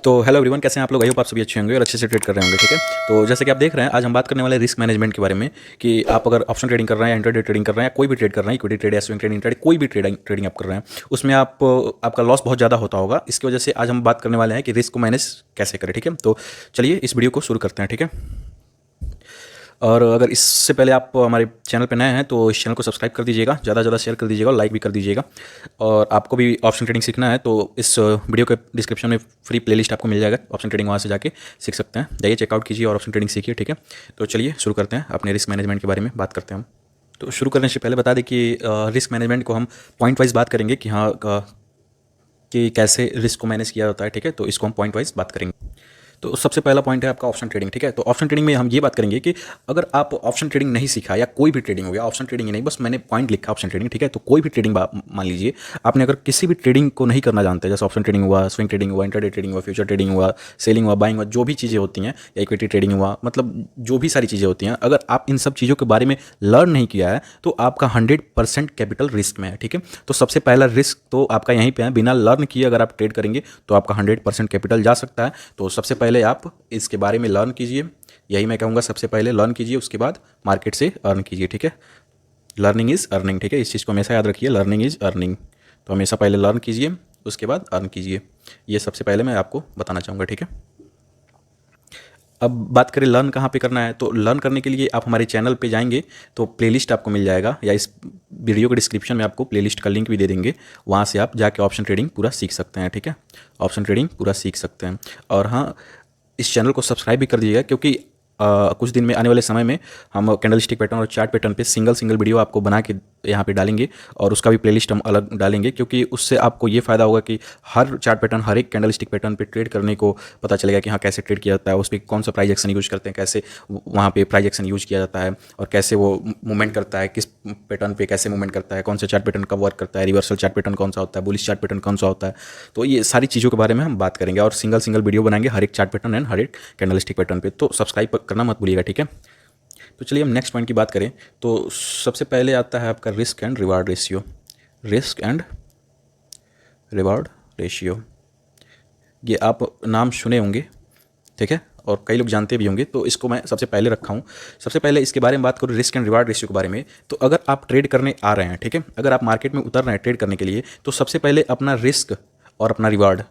तो hello everyone, कैसे हैं आप लोग? आई होप आप सभी अच्छे होंगे और अच्छे से ट्रेड कर रहे होंगे। ठीक है, तो जैसे कि आप देख रहे हैं, आज हम बात करने वाले हैं रिस्क मैनेजमेंट के बारे में कि आप अगर ऑप्शन ट्रेडिंग कर रहे हैं या इंट्राडे ट्रेडिंग कर रहे हैं या कोई भी ट्रेड कर रहे हैं, इक्विटी ट्रेड या स्विंग ट्रेडिंग ट्रेड, कोई भी ट्रेडिंग आप कर रहे हैं, उसमें आपका लॉस बहुत ज़्यादा होता होगा। इसकी वजह से आज हम बात करने वाले हैं कि रिस्क को मैनेज कैसे करें। ठीक है, तो चलिए इस वीडियो को शुरू करते हैं। ठीक है, और अगर इससे पहले आप हमारे चैनल पर नए हैं तो इस चैनल को सब्सक्राइब कर दीजिएगा, ज़्यादा से ज़्यादा शेयर कर दीजिएगा और लाइक भी कर दीजिएगा। और आपको भी ऑप्शन ट्रेडिंग सीखना है तो इस वीडियो के डिस्क्रिप्शन में फ्री प्लेलिस्ट आपको मिल जाएगा, ऑप्शन ट्रेडिंग वहाँ से जाके सीख सकते हैं। जाइए चेकआउट कीजिए और ऑप्शन ट्रेडिंग सीखिए। ठीक है, तो चलिए शुरू करते हैं, अपने रिस्क मैनेजमेंट के बारे में बात करते हैं हम। तो शुरू करने से पहले बता दें कि रिस्क मैनेजमेंट को हम पॉइंट वाइज बात करेंगे कि हाँ कि कैसे रिस्क को मैनेज किया जाता है। ठीक है, तो इसको हम पॉइंट वाइज बात करेंगे। तो सबसे पहला पॉइंट है आपका ऑप्शन ट्रेडिंग। ठीक है, तो ऑप्शन ट्रेडिंग में हम ये बात करेंगे कि अगर आप ऑप्शन ट्रेडिंग नहीं सीखा या कोई भी ट्रेडिंग हो गया, ऑप्शन ट्रेडिंग ही नहीं, बस मैंने पॉइंट लिखा ऑप्शन ट्रेडिंग। ठीक है, तो कोई भी ट्रेडिंग मान लीजिए आपने अगर किसी भी ट्रेडिंग को नहीं करना जानते, जैसे ऑप्शन ट्रेडिंग हुआ, स्विंग ट्रेडिंग हुआ, इंट्राडे ट्रेडिंग हुआ, फ्यूचर ट्रेडिंग हुआ, सेलिंग हुआ, बाइंग हुआ, जो भी चीज़ें होती हैं, या इक्विटी ट्रेडिंग हुआ, मतलब जो भी सारी चीज़ें होती हैं, अगर आप इन सब चीज़ों के बारे में लर्न नहीं किया है तो आपका 100% कैपिटल रिस्क में है। ठीक है, तो सबसे पहला रिस्क तो आपका यहीं पे है, बिना लर्न किए अगर आप ट्रेड करेंगे तो आपका 100% कैपिटल जा सकता है। तो सबसे पहले आप इसके बारे में लर्न कीजिए, यही मैं कहूँगा, सबसे पहले लर्न कीजिए, उसके बाद मार्केट से अर्न कीजिए। ठीक है, लर्निंग इज़ अर्निंग। ठीक है, इस चीज़ को हमेशा याद रखिए, लर्निंग इज़ अर्निंग। तो हमेशा पहले लर्न कीजिए, उसके बाद अर्न कीजिए। ये सबसे पहले मैं आपको बताना चाहूँगा। ठीक है, अब बात करें लर्न कहाँ पे करना है, तो लर्न करने के लिए आप हमारे चैनल पे जाएंगे तो प्लेलिस्ट आपको मिल जाएगा, या इस वीडियो के डिस्क्रिप्शन में आपको प्लेलिस्ट का लिंक भी दे देंगे, वहाँ से आप जाके ऑप्शन ट्रेडिंग पूरा सीख सकते हैं। ठीक है, ऑप्शन ट्रेडिंग पूरा सीख सकते हैं। और हाँ, इस चैनल को सब्सक्राइब भी कर दीजिएगा, क्योंकि कुछ दिन में, आने वाले समय में, हम कैंडल स्टिक पैटर्न और चार्ट पैटर्न पे सिंगल सिंगल वीडियो आपको बना के यहाँ पे डालेंगे, और उसका भी प्लेलिस्ट हम अलग डालेंगे, क्योंकि उससे आपको ये फ़ायदा होगा कि हर चार्ट पैटर्न, हर एक कैंडल स्टिक पैटर्न पे ट्रेड करने को पता चलेगा कि हाँ कैसे ट्रेड किया जाता है, उस पर कौन सा प्राइस एक्शन यूज करते हैं, कैसे वहाँ पे प्राइस एक्शन यूज किया जाता है, और कैसे वो मूवमेंट करता है, किस पैटर्न पे कैसे मूवमेंट करता है, कौन से चार्ट पैटर्न कब वर्क करता है, रिवर्सल चार्ट पैटर्न कौन सा होता है, बुलिश चार्ट पैटर्न कौन सा होता है। तो ये सारी चीज़ों के बारे में हम बात करेंगे, और सिंगल सिंगल वीडियो बनाएंगे हर एक चार्ट पैटर्न एंड हर एक कैंडल स्टिक पैटर्न पे। तो सब्सक्राइब करना मत भूलिएगा। ठीक है, तो चलिए हम नेक्स्ट पॉइंट की बात करें तो सबसे पहले आता है आपका risk and reward ratio. Risk and reward ratio, ये आप नाम सुने होंगे, ठीक है, और कई लोग जानते भी होंगे, तो इसको मैं सबसे पहले रखा हूँ। सबसे पहले इसके बारे में बात करूँ, रिस्क एंड रिवार्ड रेशियो के बारे में। तो अगर आप ट्रेड करने आ रहे हैं, ठीक है, अगर आप मार्केट में उतर रहे हैं ट्रेड करने के लिए, तो सबसे पहले अपना रिस्क और अपना रिवार्ड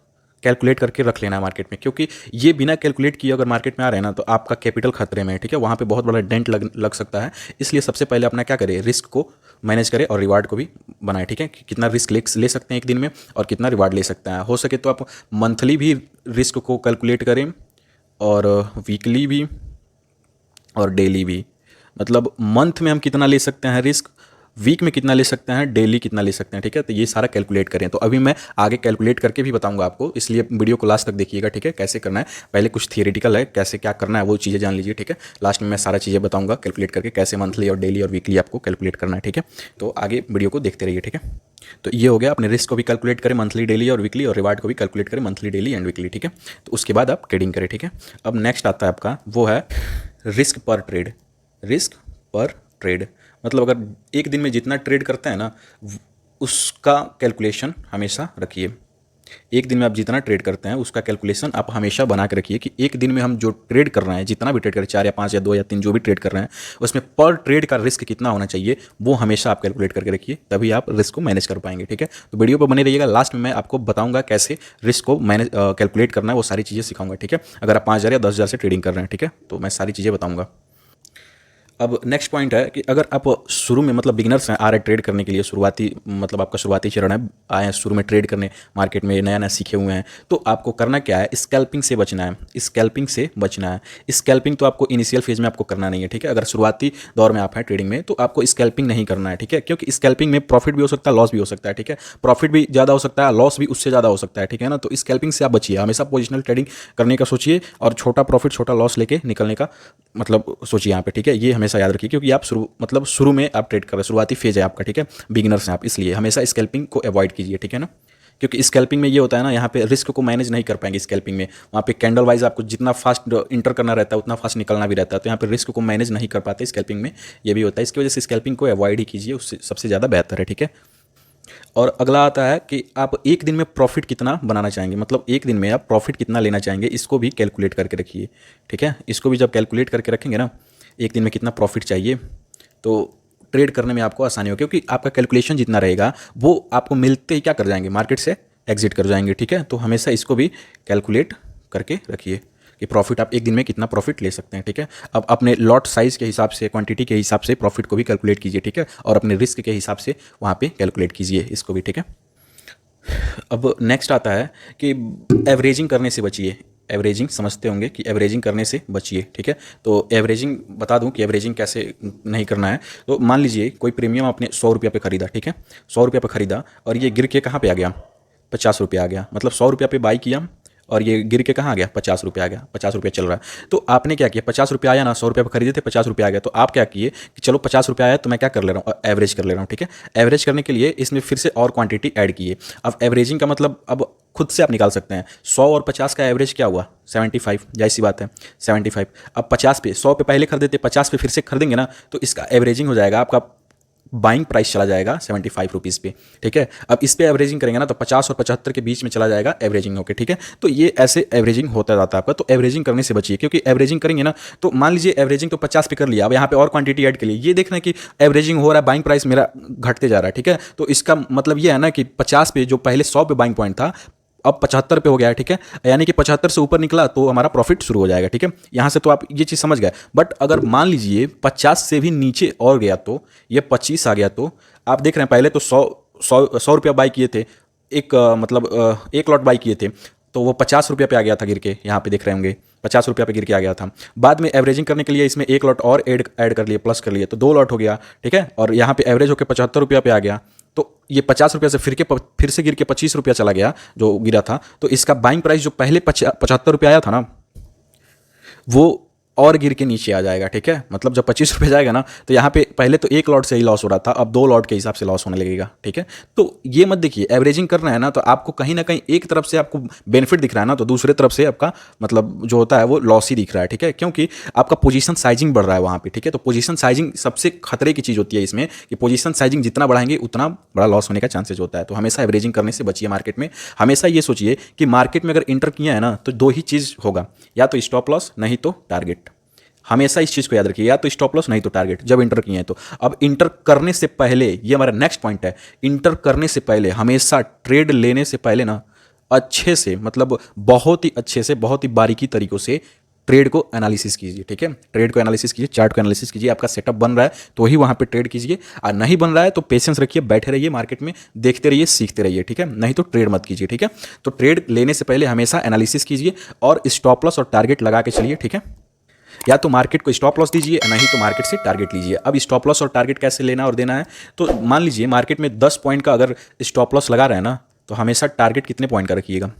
कैलकुलेट करके रख लेना है मार्केट में, क्योंकि ये बिना कैलकुलेट किए अगर मार्केट में आ रहे हैं ना, तो आपका कैपिटल खतरे में है। ठीक है, वहाँ पे बहुत बड़ा डेंट लग सकता है। इसलिए सबसे पहले अपना क्या करें, रिस्क को मैनेज करें और रिवार्ड को भी बनाए। ठीक है, कि कितना रिस्क ले सकते हैं एक दिन में और कितना रिवार्ड ले सकते हैं। हो सके तो आप मंथली भी रिस्क को कैलकुलेट करें, और वीकली भी, और डेली भी। मतलब मंथ में हम कितना ले सकते हैं रिस्क, वीक में कितना ले सकते हैं, डेली कितना ले सकते हैं। ठीक है, तो ये सारा कैलकुलेट करें। तो अभी मैं आगे कैलकुलेट करके भी बताऊंगा आपको, इसलिए वीडियो को लास्ट तक देखिएगा। ठीक है, कैसे करना है, पहले कुछ थियोरेटिकल है, कैसे क्या करना है वो चीज़ें जान लीजिए। ठीक है, लास्ट में मैं सारा चीज़ें बताऊंगा कैलकुलेट करके, कैसे मंथली और डेली और वीकली आपको कैलकुलेट करना है। ठीक है, तो आगे वीडियो को देखते रहिए। ठीक है, तो ये हो गया, अपने रिस्क को भी कैलकुलेट करें मंथली, डेली और वीकली, और रिवार्ड को भी कैलकुलेट करें मंथली, डेली एंड वीकली। ठीक है, तो उसके बाद आप ट्रेडिंग करें। ठीक है, अब नेक्स्ट आता है आपका, वो है रिस्क पर ट्रेड। रिस्क पर ट्रेड मतलब अगर एक दिन में जितना ट्रेड करते हैं ना, उसका कैलकुलेशन हमेशा रखिए। एक दिन में आप जितना ट्रेड करते हैं उसका कैलकुलेशन आप हमेशा बना के रखिए, कि एक दिन में हम जो ट्रेड कर रहे हैं, जितना भी ट्रेड करें, 4 या 5 या 2 या 3 जो भी ट्रेड कर रहे हैं, उसमें पर ट्रेड का रिस्क कितना होना चाहिए वो हमेशा आप कैलकुलेट करके रखिए, तभी आप रिस्क को मैनेज कर पाएंगे। ठीक है, तो वीडियो पर बने रहिएगा, लास्ट में मैं आपको बताऊंगा कैसे रिस्क को मैनेज कैलकुलेट करना है, वो सारी चीज़ें सिखाऊंगा। ठीक है, अगर आप 5,000 या 10,000 से ट्रेडिंग कर रहे हैं, ठीक है, तो मैं सारी चीज़ें बताऊंगा। अब नेक्स्ट पॉइंट है कि अगर आप शुरू में, मतलब बिगिनर्स हैं, आ रहे ट्रेड करने के लिए, शुरुआती, मतलब आपका शुरुआती चरण है, आए हैं शुरू में ट्रेड करने मार्केट में, नया नया सीखे हुए हैं, तो आपको करना क्या है, स्कैल्पिंग से बचना है। स्कैल्पिंग से बचना है। स्कैल्पिंग तो आपको इनिशियल फेज में आपको करना नहीं है। ठीक है, अगर शुरुआती दौर में आप हैं ट्रेडिंग में, तो आपको स्कैल्पिंग नहीं करना है। ठीक है, क्योंकि स्कैल्पिंग में प्रॉफिट भी हो सकता है, लॉस भी हो सकता है। ठीक है, प्रॉफिट भी ज़्यादा हो सकता है, लॉस भी उससे ज़्यादा हो सकता है। ठीक है ना, तो स्कैल्पिंग से आप बचिए, हमेशा पोजिशनल ट्रेडिंग करने का सोचिए, और छोटा प्रॉफिट छोटा लॉस लेके निकलने का मतलब सोचिए यहाँ पे। ठीक है, ये हमेशा याद रखिए, क्योंकि आप शुरू में आप ट्रेड कर रहे हैं, शुरुआती फेज है आपका। ठीक है, बिगिनर्स हैं आप, इसलिए हमेशा स्कैल्पिंग को अवॉइड कीजिए। ठीक है ना, क्योंकि स्कैल्पिंग में ये होता है ना, यहाँ पे रिस्क को मैनेज नहीं कर पाएंगे स्कैल्पिंग में। वहाँ पे कैंडल वाइज आपको जितना फास्ट इंटर करना रहता है उतना फास्ट निकलना भी रहता है, तो यहाँ पे रिस्क को मैनेज नहीं कर पाते स्कैल्पिंग में, ये भी होता है। इसकी वजह से स्कैल्पिंग को अवॉइड ही कीजिए, उससे सबसे ज़्यादा बेहतर है। ठीक है, और अगला आता है कि आप एक दिन में प्रॉफिट कितना बनाना चाहेंगे, मतलब एक दिन में आप प्रॉफिट कितना लेना चाहेंगे, इसको भी कैलकुलेट करके रखिए। ठीक है, इसको भी जब कैलकुलेट करके रखेंगे ना, एक दिन में कितना प्रॉफिट चाहिए, तो ट्रेड करने में आपको आसानी होगी, क्योंकि आपका कैलकुलेशन जितना रहेगा वो आपको मिलते ही क्या कर जाएंगे, मार्केट से एग्जिट कर जाएंगे। ठीक है, तो हमेशा इसको भी कैलकुलेट करके रखिए कि प्रॉफिट आप एक दिन में कितना प्रॉफिट ले सकते हैं। ठीक है, अब अपने लॉट साइज़ के हिसाब से, क्वांटिटी के हिसाब से प्रॉफिट को भी कैलकुलेट कीजिए। ठीक है, और अपने रिस्क के हिसाब से वहाँ पे कैलकुलेट कीजिए इसको भी। ठीक है, अब नेक्स्ट आता है कि एवरेजिंग करने से बचिए। एवरेजिंग समझते होंगे कि एवरेजिंग करने से बचिए। ठीक है, तो एवरेजिंग बता दूं कि एवरेजिंग कैसे नहीं करना है। तो मान लीजिए कोई प्रीमियम आपने 100 रुपये पे खरीदा। ठीक है, 100 रुपये पे खरीदा और ये गिर के कहाँ पे आ गया, 50 रुपये आ गया। मतलब 100 रुपये पे बाई किया और ये गिर के कहाँ आ गया, 50 रुपये आ गया। 50 रुपये चल रहा है, तो आपने क्या किया, 50 रुपये आया ना, 100 रुपये पे खरीदे थे, 50 रुपये आ गया, तो आप क्या किए कि चलो 50 रुपये आया तो मैं क्या कर ले रहा हूँ, एवरेज कर ले रहा हूँ। ठीक है, एवरेज करने के लिए इसमें फिर से और क्वांटिटी ऐड किए। अब एवरेजिंग का मतलब अब खुद से आप निकाल सकते हैं। 100 और 50 का एवरेज क्या हुआ, 75, जाहिर सी बात है 75। अब 50 पे, 100 पे पहले खरीदे थे, 50 पे फिर से खरीदेंगे ना, तो इसका एवरेजिंग हो जाएगा, आपका बाइंग प्राइस चला जाएगा 75 रुपीज़ पे। ठीक है, अब इस पे एवरेजिंग करेंगे ना तो 50 और 75 के बीच में चला जाएगा एवरेजिंग होके। ठीक है, तो ये ऐसे एवरेजिंग होता जाता है आपका। तो एवरेजिंग करने से बचिए, क्योंकि एवरेजिंग करेंगे ना, तो मान लीजिए एवरेजिंग तो 50 पे कर लिया, अब यहाँ पे और क्वांटिटी ऐड के लिए ये देखना कि एवरेजिंग हो रहा है, बाइंग प्राइस मेरा घटते जा रहा है। ठीक है, तो इसका मतलब ये है ना कि 50 पे जो पहले 100 पे बाइंग पॉइंट था, अब 75 पे हो गया है। ठीक है, यानी कि 75 से ऊपर निकला तो हमारा प्रॉफिट शुरू हो जाएगा। ठीक है, यहाँ से तो आप ये चीज़ समझ गए। बट अगर मान लीजिए 50 से भी नीचे और गया, तो ये 25 आ गया, तो आप देख रहे हैं पहले तो 100 रुपया बाई किए थे, एक मतलब एक लॉट बाई किए थे, तो वो 50 रुपये पे आ गया था गिर के, यहाँ पे देख रहे होंगे 50 रुपया पे गिर के आ गया था। बाद में एवरेजिंग करने के लिए इसमें एक लॉट और ऐड कर लिए, प्लस कर लिए, तो 2 लॉट हो गया। ठीक है, और यहाँ पे एवरेज होकर 75 रुपया पे आ गया, तो ये 50 रुपया से फिर से गिर के 25 रुपया चला गया जो गिरा था। तो इसका बाइंग प्राइस जो पहले 75 रुपया आया था ना, वो और गिर के नीचे आ जाएगा। ठीक है, मतलब जब 25 रुपये जाएगा ना, तो यहाँ पे पहले तो एक लॉट से ही लॉस हो रहा था, अब 2 लॉट के हिसाब से लॉस होने लगेगा। ठीक है, तो ये मत देखिए, एवरेजिंग करना है ना तो आपको कहीं ना कहीं एक तरफ से आपको बेनिफिट दिख रहा है ना, तो दूसरे तरफ से आपका मतलब जो होता है वो लॉस ही दिख रहा है। ठीक है, क्योंकि आपका पोजीशन साइजिंग बढ़ रहा है वहाँ पे। ठीक है, तो पोजीशन साइजिंग सबसे खतरे की चीज़ होती है इसमें, कि पोजीशन साइजिंग जितना बढ़ाएंगे उतना बड़ा लॉस होने का चांसेस होता है। तो हमेशा एवरेजिंग करने से बचिए मार्केट में। हमेशा ये सोचिए कि मार्केट में अगर इंटर किया है ना, तो 2 ही चीज़ होगा, या तो स्टॉप लॉस नहीं तो टारगेट। हमेशा इस चीज़ को याद रखिए, या तो स्टॉप लॉस नहीं तो टारगेट, जब इंटर किए हैं तो। अब इंटर करने से पहले, ये हमारा नेक्स्ट पॉइंट है, इंटर करने से पहले हमेशा ट्रेड लेने से पहले ना अच्छे से, मतलब बहुत ही अच्छे से, बहुत ही बारीकी तरीकों से ट्रेड को एनालिसिस कीजिए। ठीक है, ट्रेड को एनालिसिस कीजिए, चार्ट को एनालिसिस कीजिए। आपका सेटअप बन रहा है तो ही वहाँ पे ट्रेड कीजिए, और नहीं बन रहा है तो पेशेंस रखिए, बैठे रहिए मार्केट में, देखते रहिए, सीखते रहिए। ठीक है, नहीं तो ट्रेड मत कीजिए। ठीक है, तो ट्रेड लेने से पहले हमेशा एनालिसिस कीजिए और स्टॉप लॉस और टारगेट लगा के चलिए। ठीक है, या तो मार्केट को स्टॉप लॉस दीजिए, नहीं तो मार्केट से टारगेट लीजिए। अब स्टॉप लॉस और टारगेट कैसे लेना और देना है, तो मान लीजिए मार्केट में 10 पॉइंट का अगर स्टॉप लॉस लगा रहे हैं ना, तो हमेशा टारगेट कितने पॉइंट का रखिएगा,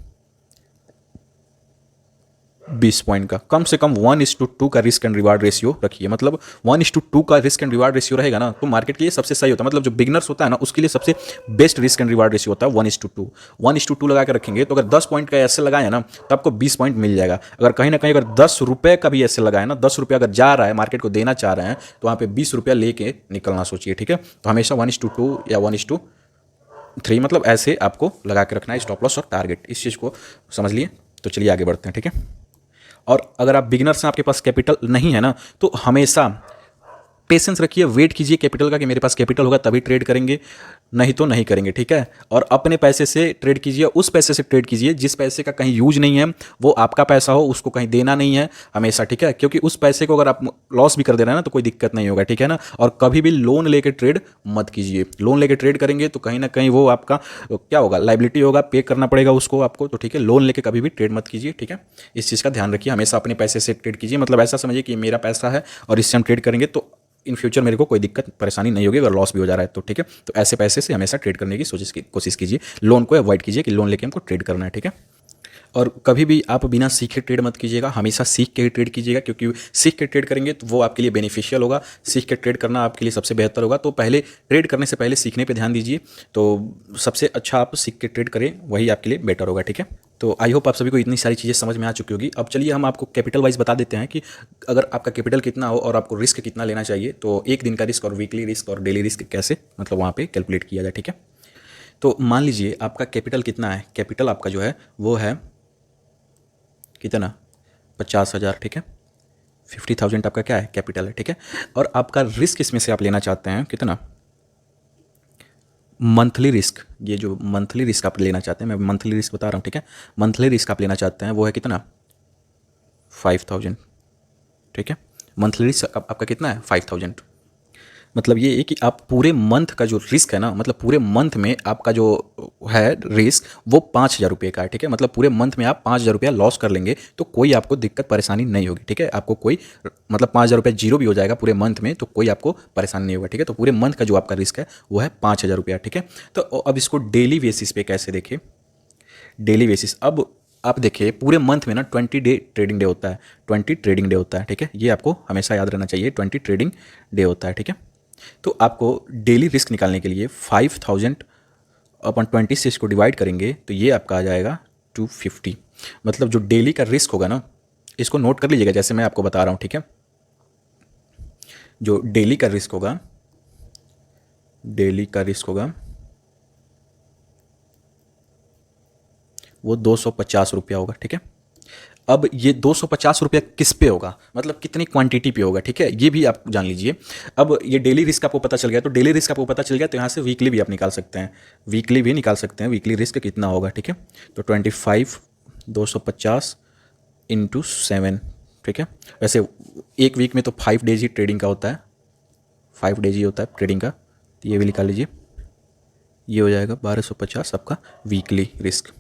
20 पॉइंट का। कम से कम 1:2 का रिस्क एंड रिवार्ड रेशियो रखिए। मतलब 1:2 का रिस्क एंड रिवार्ड रेशियो रहेगा ना, तो मार्केट के लिए सबसे सही होता है। मतलब जो बिगनर्स होता है ना, उसके लिए सबसे best risk and reward ratio होता है 1:2। 1:2 लगा के रखेंगे, तो अगर 10 पॉइंट का ऐसे लगाए ना, तो आपको 20 पॉइंट मिल जाएगा। अगर कहीं ना कहीं अगर 10 रुपये का भी ऐसे लगाए ना, 10 रुपये अगर जा रहा है, मार्केट को देना चाह रहे हैं, तो वहाँ पे 20 रुपया लेके निकलना सोचिए। ठीक है, तो हमेशा 1:2 या 1:3, मतलब ऐसे आपको लगा के रखना है स्टॉप लॉस और टारगेट। इस चीज़ को समझ लिए, तो चलिए आगे बढ़ते हैं। ठीक है, और अगर आप बिगिनर्स हैं, आपके पास कैपिटल नहीं है ना, तो हमेशा पेशेंस रखिए, वेट कीजिए कैपिटल का, कि मेरे पास कैपिटल होगा तभी ट्रेड करेंगे, नहीं तो नहीं करेंगे। ठीक है, और अपने पैसे से ट्रेड कीजिए, उस पैसे से ट्रेड कीजिए जिस पैसे का कहीं यूज नहीं है, वो आपका पैसा हो, उसको कहीं देना नहीं है हमेशा। ठीक है, क्योंकि उस पैसे को अगर आप लॉस भी कर दे रहे हैं ना, तो कोई दिक्कत नहीं होगा। ठीक है ना, और कभी भी लोन लेके ट्रेड मत कीजिए। लोन लेके ट्रेड करेंगे तो कहीं ना कहीं वो आपका क्या होगा, लाइबिलिटी होगा, पे करना पड़ेगा उसको आपको। तो ठीक है, लोन लेके कभी भी ट्रेड मत कीजिए। ठीक है, इस चीज़ का ध्यान रखिए, हमेशा अपने पैसे से ट्रेड कीजिए। मतलब ऐसा समझिए कि मेरा पैसा है और इससे हम ट्रेड करेंगे तो इन फ्यूचर मेरे को कोई दिक्कत परेशानी नहीं होगी, अगर लॉस भी हो जा रहा है तो। ठीक है, तो ऐसे पैसे से हमेशा ट्रेड करने की कोशिश कीजिए। लोन को अवॉइड कीजिए कि लोन लेके हमको ट्रेड करना है। ठीक है, और कभी भी आप बिना सीखे ट्रेड मत कीजिएगा, हमेशा सीख के ही ट्रेड कीजिएगा, क्योंकि सीख के ट्रेड करेंगे तो वो आपके लिए बेनिफिशियल होगा। सीख के ट्रेड करना आपके लिए सबसे बेहतर होगा। तो पहले ट्रेड करने से पहले सीखने पे ध्यान दीजिए, तो सबसे अच्छा आप सीख के ट्रेड करें, वही आपके लिए बेटर होगा। ठीक है, तो आई होप आप सभी को इतनी सारी चीज़ें समझ में आ चुकी होगी। अब चलिए हम आपको कैपिटल वाइज बता देते हैं कि अगर आपका कैपिटल कितना हो और आपको रिस्क कितना लेना चाहिए, तो एक दिन का रिस्क और वीकली रिस्क और डेली रिस्क कैसे मतलब वहाँ पे कैलकुलेट किया जाए। ठीक है, तो मान लीजिए आपका कैपिटल कितना है, कैपिटल आपका जो है वो है कितना, 50,000, ठीक है। 50,000 आपका क्या है, कैपिटल है, ठीक है। और आपका रिस्क इसमें से आप लेना चाहते हैं कितना, मंथली रिस्क, ये जो मंथली रिस्क आप लेना चाहते हैं, मैं मंथली रिस्क बता रहा हूँ, ठीक है। मंथली रिस्क आप लेना चाहते हैं वो है कितना, 5,000, ठीक है। मंथली रिस्क आपका कितना है, 5,000। मतलब ये है कि आप पूरे मंथ का जो रिस्क है ना, मतलब पूरे मंथ में आपका जो है रिस्क वो 5,000 रुपये का है, ठीक है। मतलब पूरे मंथ में आप 5,000 रुपया लॉस कर लेंगे तो कोई आपको दिक्कत परेशानी नहीं होगी, ठीक है। आपको कोई मतलब 5,000 रुपया जीरो भी हो जाएगा पूरे मंथ में तो कोई आपको परेशानी नहीं होगा, ठीक है। तो पूरे मंथ का जो आपका रिस्क है वो है 5,000 रुपया, ठीक है। तो अब इसको डेली बेसिस पे कैसे देखें, डेली बेसिस, अब आप देखिए पूरे मंथ में ना 20 डे ट्रेडिंग डे होता है, 20 ट्रेडिंग डे होता है, ठीक है। ये आपको हमेशा याद रहना चाहिए, 20 ट्रेडिंग डे होता है, ठीक है। तो आपको डेली रिस्क निकालने के लिए 5,000/20 से इसको डिवाइड करेंगे तो ये आपका आ जाएगा 250। मतलब जो डेली का रिस्क होगा ना, इसको नोट कर लीजिएगा जैसे मैं आपको बता रहा हूँ, ठीक है। जो डेली का रिस्क होगा, डेली का रिस्क होगा वो 250 रुपया होगा, ठीक है। अब ये 250 रुपया किस पे होगा, मतलब कितनी क्वांटिटी पे होगा, ठीक है, ये भी आप जान लीजिए। अब ये डेली रिस्क आपको पता चल गया, तो डेली रिस्क आपको पता चल गया तो यहाँ से वीकली भी आप निकाल सकते हैं, वीकली भी निकाल सकते हैं, वीकली रिस्क कितना होगा, ठीक है। तो 25 250 इंटू 7, ठीक है। वैसे एक वीक में तो 5 डेज ही ट्रेडिंग का होता है, 5 डेज ही होता है ट्रेडिंग का, तो ये भी निकाल लीजिए। ये हो जाएगा 1250 आपका वीकली रिस्क।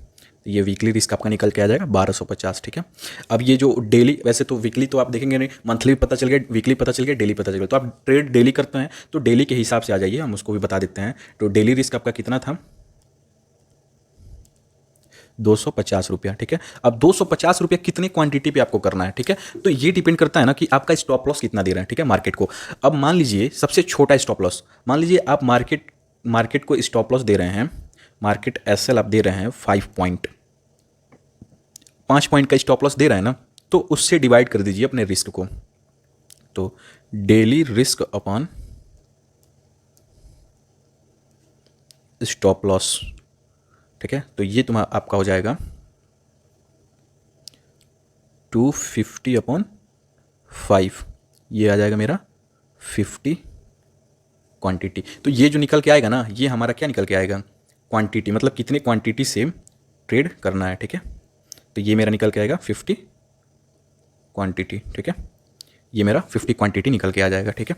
तो ये वीकली रिस्क आपका निकल के आ जाएगा 1250, ठीक है। अब ये जो डेली, वैसे तो वीकली तो आप देखेंगे नहीं, मंथली पता चल गया, वीकली पता चल गया, डेली पता चल गया। तो आप ट्रेड डेली करते हैं तो डेली के हिसाब से आ जाइए, हम उसको भी बता देते हैं। तो डेली रिस्क आपका कितना था, 250 रुपया, ठीक है। अब 250 रुपया कितनी क्वांटिटी पे आपको करना है, ठीक है। तो ये डिपेंड करता है ना कि आपका स्टॉप लॉस कितना दे रहे हैं, ठीक है, मार्केट को। अब मान लीजिए सबसे छोटा स्टॉप लॉस, मान लीजिए आप मार्केट को स्टॉप लॉस दे रहे हैं, मार्केट एसएल आप दे रहे हैं 5 पॉइंट, 5 पॉइंट का स्टॉप लॉस दे रहा है ना, तो उससे डिवाइड कर दीजिए अपने रिस्क को। तो daily risk upon stop loss, ठीक है। तो ये तुम्हारा आपका हो जाएगा 250/5, ये आ जाएगा मेरा 50 क्वांटिटी। तो ये जो निकल के आएगा ना, ये हमारा क्या निकल के आएगा, क्वांटिटी, मतलब कितने क्वांटिटी से ट्रेड करना है, ठीक है। तो ये मेरा निकल के आएगा 50 क्वांटिटी, ठीक है। ये मेरा 50 क्वांटिटी निकल के आ जाएगा, ठीक है।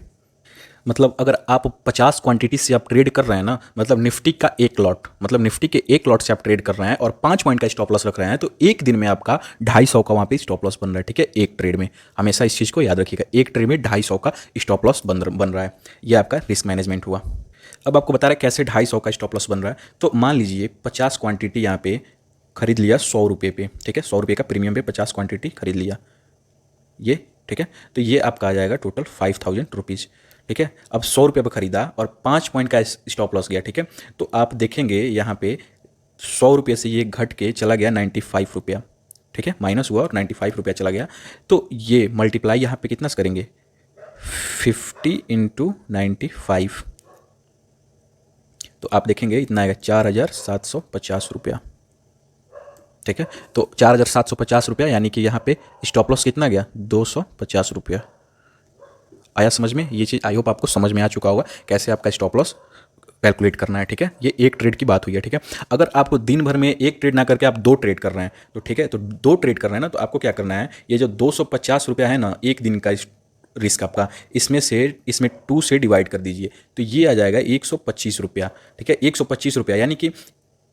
मतलब अगर आप 50 क्वांटिटी से आप ट्रेड कर रहे हैं ना, मतलब निफ्टी का एक लॉट, मतलब निफ्टी के एक लॉट से आप ट्रेड कर रहे हैं और 5 पॉइंट का स्टॉप लॉस रख रहे हैं, तो एक दिन में आपका 250 का वहाँ पे स्टॉप लॉस बन रहा है, ठीक है, एक ट्रेड में। हमेशा इस चीज़ को याद रखिएगा, एक ट्रेड में 250 का स्टॉप लॉस बन रहा है। ये आपका रिस्क मैनेजमेंट हुआ। अब आपको बता रहा है कैसे 250 का स्टॉप लॉस बन रहा है। तो मान लीजिए 50 क्वांटिटी यहाँ पे खरीद लिया 100 रुपये पे, ठीक है, 100 रुपये का प्रीमियम पे 50 क्वांटिटी खरीद लिया, ये ठीक है। तो ये आपका आ जाएगा टोटल 5,000 रुपीज़, ठीक है। अब 100 रुपये पर खरीदा और 5 पॉइंट का स्टॉप लॉस गया, ठीक है। तो आप देखेंगे यहाँ पे 100 रुपये से ये घट के चला गया 95 रुपया, ठीक है, माइनस हुआ और 95 रुपया चला गया। तो ये मल्टीप्लाई यहाँ पे कितना से करेंगे, 50 × 95, तो आप देखेंगे इतना आएगा 4,750 रुपया, ठीक है। तो 4,750 रुपया, यानी कि यहाँ पे स्टॉप लॉस कितना गया, 250 रुपया। आया समझ में ये चीज़, आई होप आपको समझ में आ चुका होगा कैसे आपका स्टॉप लॉस कैलकुलेट करना है, ठीक है। ये एक ट्रेड की बात हुई है, ठीक है। अगर आपको दिन भर में एक ट्रेड ना करके आप 2 ट्रेड कर रहे हैं तो ठीक है, तो 2 ट्रेड कर रहे हैं ना, तो आपको क्या करना है, ये जो 250 रुपया है ना एक दिन का रिस्क आपका, इसमें 2 से डिवाइड कर दीजिए, तो ये आ जाएगा 125 रुपया, ठीक है। 125 रुपया, यानी कि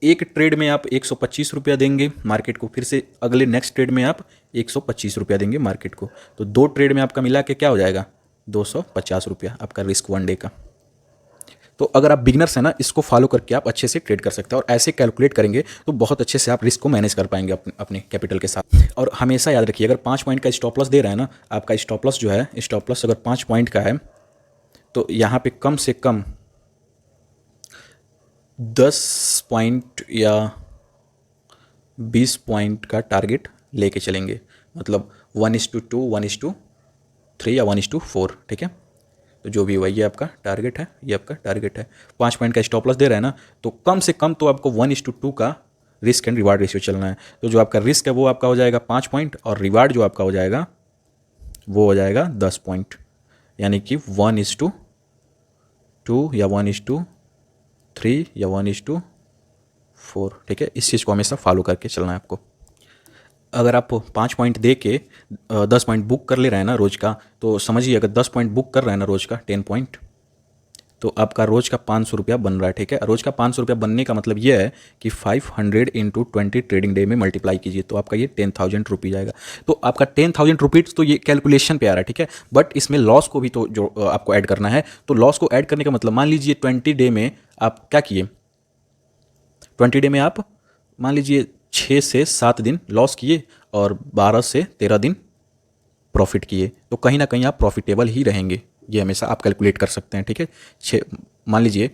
एक ट्रेड में आप 125 रुपया देंगे मार्केट को, फिर से अगले नेक्स्ट ट्रेड में आप 125 रुपया देंगे मार्केट को, तो 2 ट्रेड में आपका मिला के क्या हो जाएगा, 250 रुपया आपका रिस्क वन डे का। तो अगर आप बिगनर्स हैं ना, इसको फॉलो करके आप अच्छे से ट्रेड कर सकते हैं, और ऐसे कैलकुलेट करेंगे तो बहुत अच्छे से आप रिस्क को मैनेज कर पाएंगे अपने कैपिटल के साथ। और हमेशा याद रखिए, अगर 5 पॉइंट का स्टॉप लॉस दे रहा है ना, आपका स्टॉप लॉस जो है, स्टॉप लॉस अगर 5 पॉइंट का है तो यहाँ पे कम से कम 10 पॉइंट या 20 पॉइंट का टारगेट लेके चलेंगे, मतलब 1:2, 1:3 या 1:4, ठीक है। तो जो भी वही आपका टारगेट है, ये आपका टारगेट है। 5 पॉइंट का स्टॉप लॉस दे रहा है ना, तो कम से कम तो आपको 1:2 का रिस्क एंड रिवार्ड रेशियो चलना है। तो जो आपका रिस्क है वो आपका हो जाएगा 5 पॉइंट और रिवार्ड जो आपका हो जाएगा वो हो जाएगा 10 पॉइंट, यानी कि 1:2 या 1:3 या 1:4। ठीक है, इस चीज़ को हमेशा फॉलो करके चलना है आपको। अगर आप 5 पॉइंट दे के 10 पॉइंट बुक कर ले रहे हैं ना रोज़ का, तो समझिए अगर 10 पॉइंट बुक कर रहे हैं ना रोज़ का 10 पॉइंट, तो आपका रोज़ का 500 रुपया बन रहा है। ठीक है, रोज़ का 500 रुपया बनने का मतलब ये है कि 500 इंटू 20 ट्रेडिंग डे में मल्टीप्लाई कीजिए, तो आपका ये 10,000 रुपीज़ आएगा। तो आपका 10,000 रुपीज़ तो ये कैलकुलेशन पे आ रहा है। ठीक है, बट इसमें लॉस को भी तो जो आपको ऐड करना है, तो लॉस को ऐड करने का मतलब मान लीजिए 20 डे में आप क्या किए, 20 डे में आप मान लीजिए 6 से 7 दिन लॉस किए और 12 से 13 दिन प्रॉफिट किए, तो कहीं ना कहीं आप प्रॉफिटेबल ही रहेंगे। ये हमेशा आप कैलकुलेट कर सकते हैं। ठीक है, मान लीजिए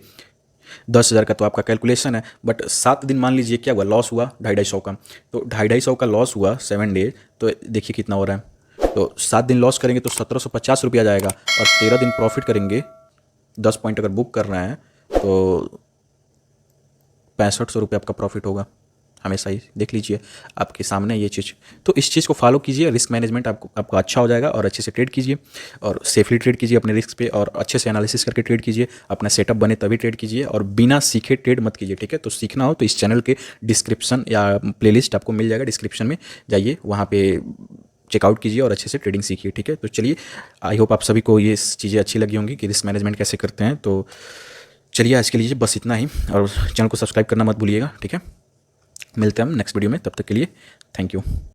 10,000 का तो आपका कैलकुलेशन है, बट 7 दिन मान लीजिए क्या हुआ, लॉस हुआ 250-250 का, तो 250-250 का लॉस हुआ 7 डेज, तो देखिए कितना हो रहा है। तो 7 दिन लॉस करेंगे तो 1,750 रुपया जाएगा, और 13 दिन प्रॉफिट करेंगे, 10 पॉइंट अगर बुक कर रहे हैं तो 6500 रुपये आपका प्रॉफिट होगा। हमेशा ही देख लीजिए आपके सामने ये चीज़। तो इस चीज़ को फॉलो कीजिए, रिस्क मैनेजमेंट आपका अच्छा हो जाएगा, और अच्छे से ट्रेड कीजिए और सेफली ट्रेड कीजिए अपने रिस्क पे, और अच्छे से एनालिसिस करके ट्रेड कीजिए। अपना सेटअप बने तभी ट्रेड कीजिए, और बिना सीखे ट्रेड मत कीजिए। ठीक है, तो सीखना हो तो इस चैनल के डिस्क्रिप्शन या प्लेलिस्ट आपको मिल जाएगा, डिस्क्रिप्शन में जाइए, वहाँ पे चेकआउट कीजिए और अच्छे से ट्रेडिंग सीखिए। ठीक है, तो चलिए, आई होप आप सभी को ये चीज़ें अच्छी लगी होंगी कि रिस्क मैनेजमेंट कैसे करते हैं। तो चलिए आज के लिए बस इतना ही, और चैनल को सब्सक्राइब करना मत भूलिएगा। ठीक है, मिलते हैं हम नेक्स्ट वीडियो में, तब तक के लिए थैंक यू।